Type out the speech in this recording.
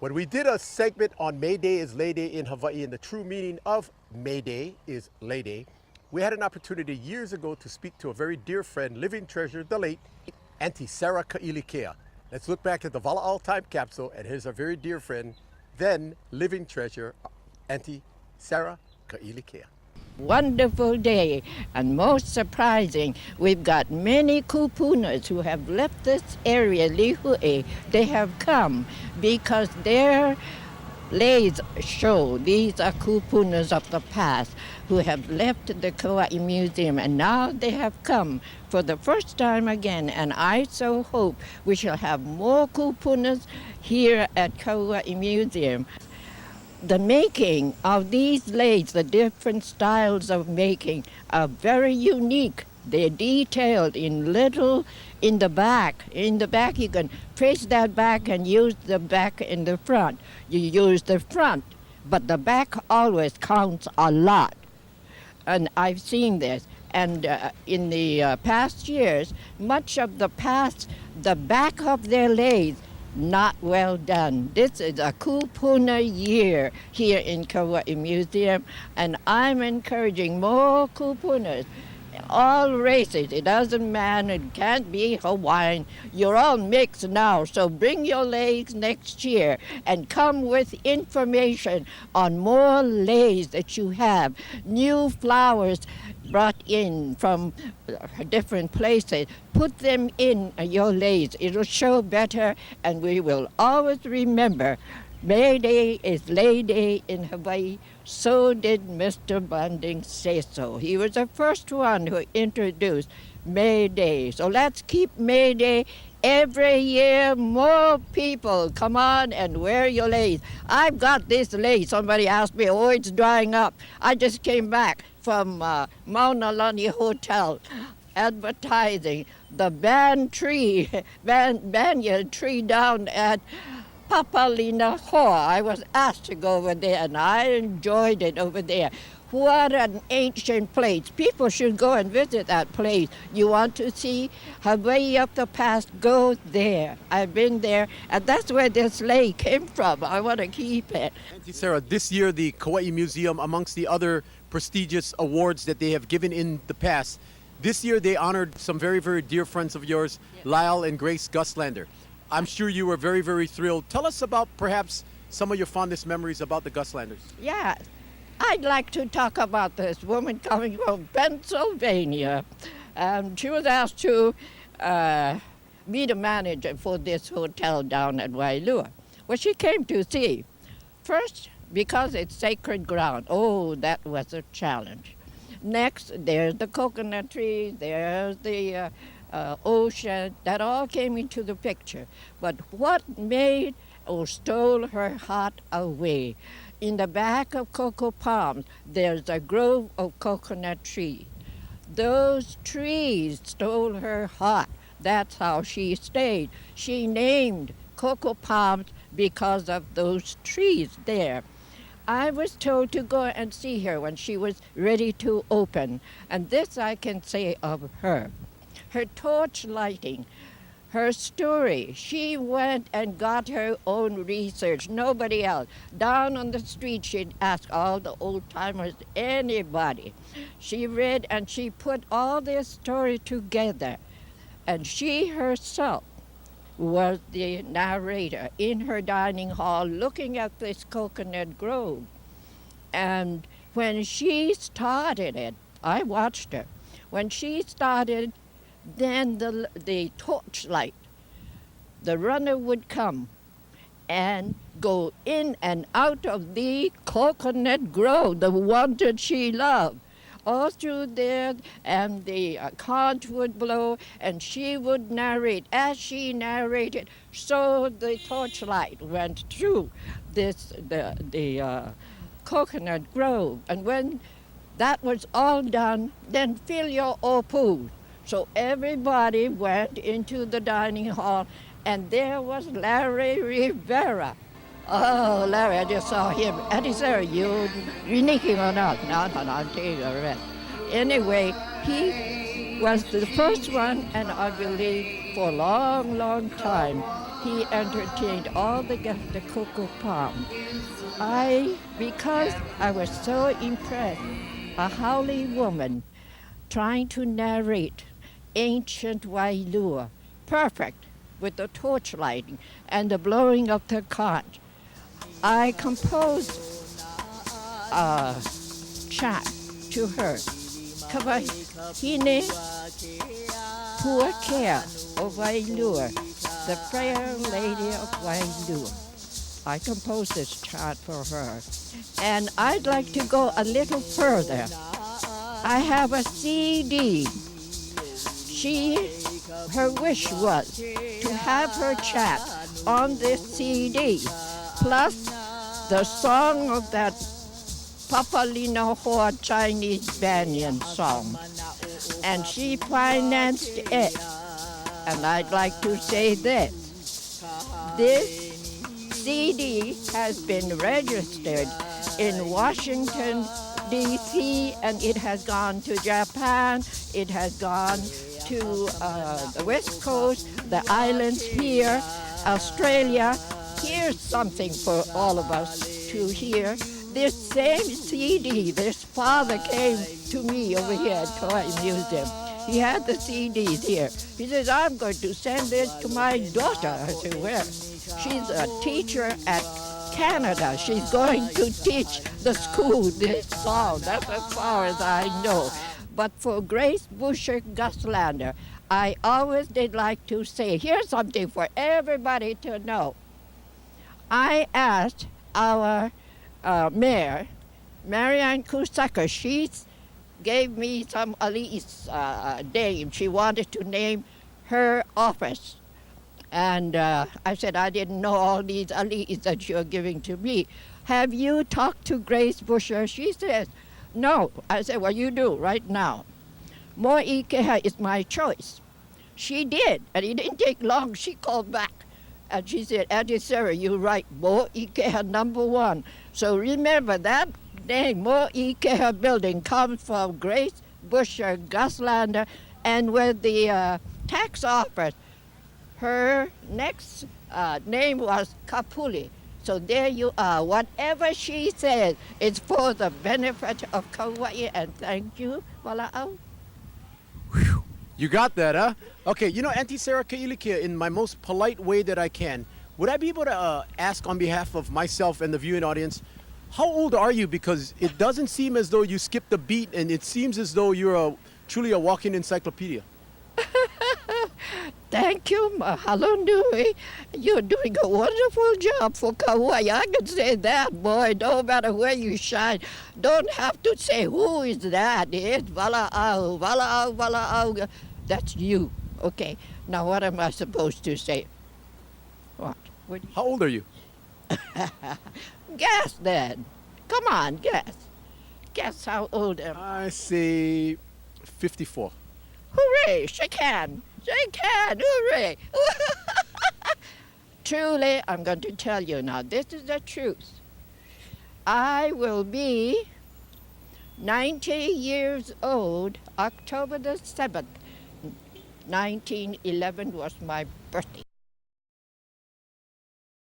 When we did a segment on May Day is Lay Day in Hawaii, and the true meaning of May Day is Lay Day, we had an opportunity years ago to speak to a very dear friend, living treasure, the late Aunty Sarah Kailikea. Let's look back at the Vala'au time capsule, and here's our very dear friend, then living treasure, Aunty Sarah Kailikea. Wonderful day, and most surprising, we've got many kupunas who have left this area, Lihue. They have come because their lays show these are kupunas of the past who have left the Kauai Museum, and now they have come for the first time again, and I so hope we shall have more kupunas here at Kauai Museum. The making of these lays, the different styles of making, are very unique. They're detailed in the back. In the back, you can trace that back and use the back in the front. You use the front, but the back always counts a lot. And I've seen this. And in the past years, much of the back of their lays, not well done. This is a kupuna year here in Kauai Museum, and I'm encouraging more kupunas, all races. It doesn't matter, it can't be Hawaiian. You're all mixed now, so bring your lays next year and come with information on more lays that you have, new flowers brought in from different places. Put them in your lays. It'll show better, and we will always remember May Day is Lay Day in Hawaii. So did Mr. Bunting say so. He was the first one who introduced May Day. So let's keep May Day every year. More people come on and wear your lace. I've got this lace. Somebody asked me, oh, it's drying up. I just came back from Mauna Lani Hotel advertising the banyan tree down at Papalina Hoa. I was asked to go over there, and I enjoyed it over there. What an ancient place. People should go and visit that place. You want to see Hawaii of the past, go there. I've been there, and that's where this lake came from. I want to keep it. Aunty Sarah, this year the Kauai Museum, amongst the other prestigious awards that they have given in the past, this year they honored some very, very dear friends of yours, yes. Lyle and Grace Guslander. I'm sure you were very, very thrilled. Tell us about perhaps some of your fondest memories about the Guslanders. Yeah, I'd like to talk about this woman coming from Pennsylvania. She was asked to be the manager for this hotel down at Wailua. Well, she came to see. First, because it's sacred ground. Oh, that was a challenge. Next, there's the coconut trees, there's the ocean. That all came into the picture. But what made or stole her heart away? In the back of cocoa palms, there's a grove of coconut trees. Those trees stole her heart. That's how she stayed. She named cocoa palms because of those trees there. I was told to go and see her when she was ready to open. And this I can say of her. Her torch lighting, her story. She went and got her own research, nobody else. Down on the street, she'd ask all the old-timers, anybody. She read and she put all their story together. And she herself was the narrator in her dining hall looking at this coconut grove. And when she started it, I watched her. When she started, then the torchlight, the runner would come and go in and out of the coconut grove, the one that she loved. All through there, and the conch would blow, and she would narrate. As she narrated, so the torchlight went through the coconut grove. And when that was all done, then fill your opu. So everybody went into the dining hall, and there was Larry Rivera. Oh, Larry, I just saw him. Aunty Sarah, you sneaking or not? No, I'm taking a rest. Anyway, he was the first one, and I believe for a long, long time, he entertained all the guests at the Cocoa Palm. Because I was so impressed, a Haole woman trying to narrate ancient Wailua, perfect, with the torchlighting and the blowing of the conch. I composed a chant to her. Kawahine Puakea of Wailua, the Fair Lady of Wailua. I composed this chant for her. And I'd like to go a little further. I have a CD. Her wish was to have her chant on this CD, plus the song of that Papalina Hoa Chinese banyan song. And she financed it. And I'd like to say this. This CD has been registered in Washington, D.C., and it has gone to Japan, it has gone to the West Coast, the islands here, Australia. Here's something for all of us to hear. This same CD, this father came to me over here at Toy Museum. He had the CDs here. He says, I'm going to send this to my daughter. I said, where? She's a teacher at Canada. She's going to teach the school this song. That's as far as I know. But for Grace Busher Guslander, I always did like to say, here's something for everybody to know. I asked our mayor, Marianne Kusaka, she gave me some Ali's name. She wanted to name her office. And I said, I didn't know all these Ali's that you're giving to me. Have you talked to Grace Busher? She says, no. I said, well, you do right now. Mo'ikeha is my choice. She did, and it didn't take long. She called back, and she said, Aunty Sarah, you're right, Mo'ikeha #1. So remember, that name, Mo'ikeha building, comes from Grace Busher Guslander, and with the tax office, her next name was Kapuli. So there you are. Whatever she says is for the benefit of Kauai, and thank you, Wala'au. You got that, huh? Okay, you know, Aunty Sarah Kailikea, in my most polite way that I can, would I be able to ask on behalf of myself and the viewing audience, how old are you? Because it doesn't seem as though you skipped a beat, and it seems as though you're truly a walking encyclopedia. Thank you, mahalo nui. You're doing a wonderful job for Kauai. I can say that, boy, no matter where you shine. Don't have to say, who is that? It's Wala'au, Wala'au, Wala'au. That's you. Okay, now what am I supposed to say? What? How old are you? Guess then. Come on, guess. Guess how old am I? I say 54. Hooray, shake hand. Shake hand, hooray. Truly, I'm going to tell you now, this is the truth. I will be 90 years old, October the 7th. 1911 was my birthday.